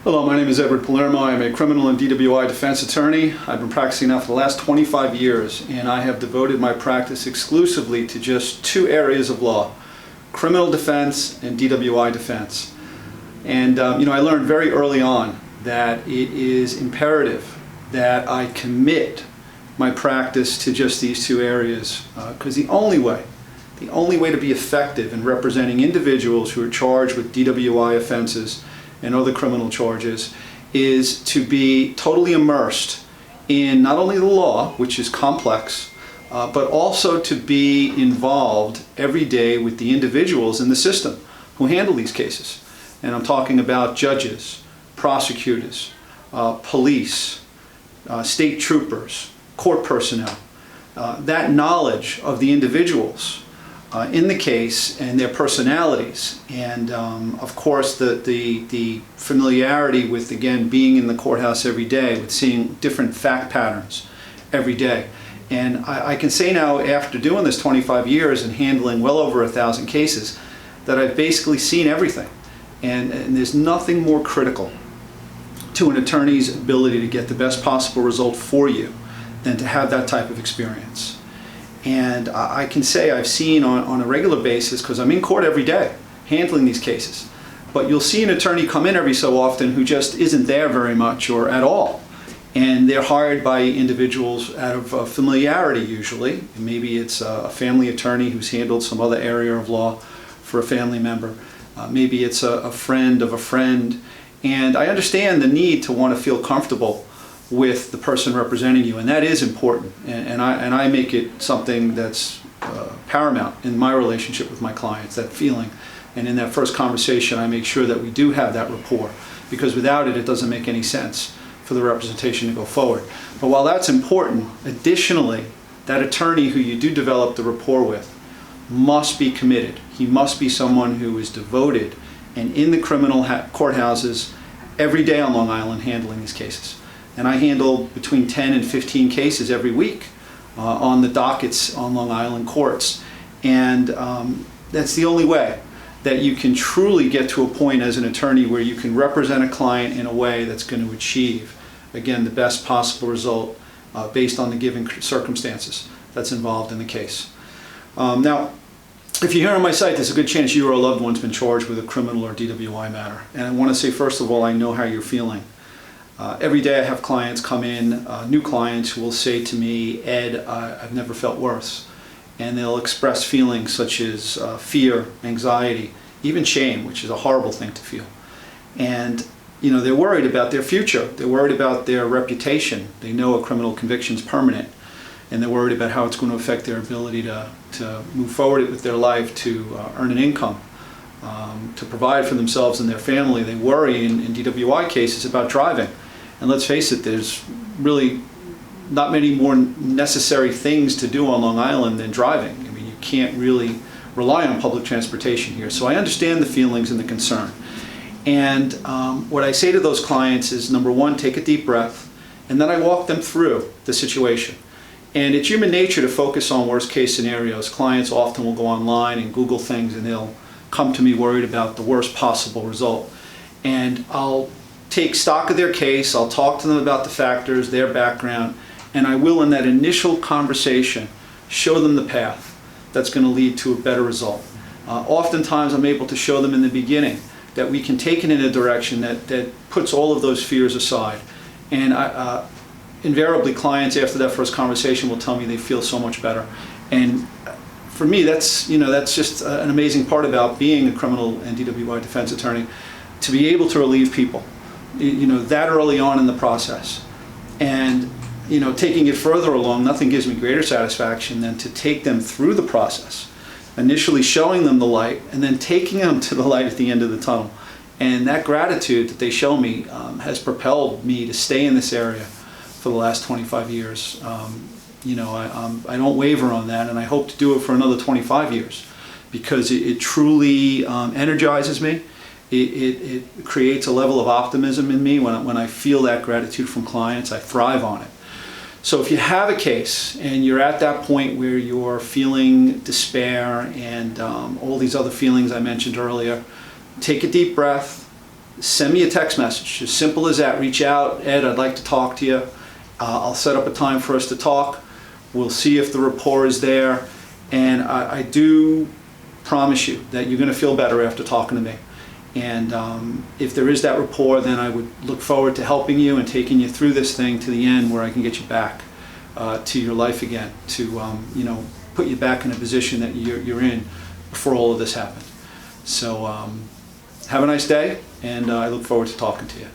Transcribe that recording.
Hello, my name is Edward Palermo. I'm a criminal and DWI defense attorney. I've been practicing now for the last 25 years, and I have devoted my practice exclusively to just two areas of law: criminal defense and DWI defense. And I learned very early on that it is imperative that I commit my practice to just these two areas, because the only way to be effective in representing individuals who are charged with DWI offenses and other criminal charges is to be totally immersed in not only the law, which is complex, but also to be involved every day with the individuals in the system who handle these cases. And I'm talking about judges, prosecutors, police, state troopers, court personnel. That knowledge of the individuals in the case and their personalities, and of course the familiarity with, again, being in the courthouse every day, with seeing different fact patterns every day. And I can say now, after doing this 25 years and handling well over 1,000 cases, that I've basically seen everything. And there's nothing more critical to an attorney's ability to get the best possible result for you than to have that type of experience. And I can say I've seen on a regular basis, because I'm in court every day handling these cases, but you'll see an attorney come in every so often who just isn't there very much or at all. And they're hired by individuals out of familiarity usually. Maybe it's a family attorney who's handled some other area of law for a family member. Maybe it's a friend of a friend. And I understand the need to want to feel comfortable with the person representing you, and that is important, and I make it something that's paramount in my relationship with my clients, that feeling. And in that first conversation I make sure that we do have that rapport, because without it, it doesn't make any sense for the representation to go forward. But while that's important, additionally, that attorney who you do develop the rapport with must be committed. He must be someone who is devoted and in the criminal courthouses every day on Long Island handling these cases. And I handle between 10 and 15 cases every week on the dockets on Long Island courts. And that's the only way that you can truly get to a point as an attorney where you can represent a client in a way that's going to achieve, again, the best possible result based on the given circumstances that's involved in the case. Now, if you're here on my site, there's a good chance you or a loved one's been charged with a criminal or DWI matter. And I want to say, first of all, I know how you're feeling. Every day I have clients come in, new clients, who will say to me, Ed, I've never felt worse. And they'll express feelings such as fear, anxiety, even shame, which is a horrible thing to feel. And they're worried about their future. They're worried about their reputation. They know a criminal conviction is permanent, and they're worried about how it's going to affect their ability to move forward with their life, to earn an income, to provide for themselves and their family. They worry in DWI cases about driving. And let's face it, there's really not many more necessary things to do on Long Island than driving. I mean, you can't really rely on public transportation here. So I understand the feelings and the concern. And what I say to those clients is, number one, take a deep breath, and then I walk them through the situation. And it's human nature to focus on worst case scenarios. Clients often will go online and Google things, and they'll come to me worried about the worst possible result. And I'll take stock of their case, I'll talk to them about the factors, their background, and I will, in that initial conversation, show them the path that's going to lead to a better result. Oftentimes I'm able to show them in the beginning that we can take it in a direction that puts all of those fears aside. And invariably clients after that first conversation will tell me they feel so much better. And for me, that's just an amazing part about being a criminal and DWI defense attorney, to be able to relieve people that early on in the process. And taking it further along, nothing gives me greater satisfaction than to take them through the process, initially showing them the light and then taking them to the light at the end of the tunnel. And that gratitude that they show me has propelled me to stay in this area for the last 25 years. I don't waver on that, and I hope to do it for another 25 years, because it truly energizes me. It creates a level of optimism in me. When I feel that gratitude from clients, I thrive on it. So if you have a case and you're at that point where you're feeling despair and all these other feelings I mentioned earlier, take a deep breath, send me a text message. As simple as that. Reach out, Ed, I'd like to talk to you. I'll set up a time for us to talk. We'll see if the rapport is there. And I do promise you that you're going to feel better after talking to me. And if there is that rapport, then I would look forward to helping you and taking you through this thing to the end where I can get you back to your life again, to you know, put you back in a position that you're in before all of this happened. So have a nice day, and I look forward to talking to you.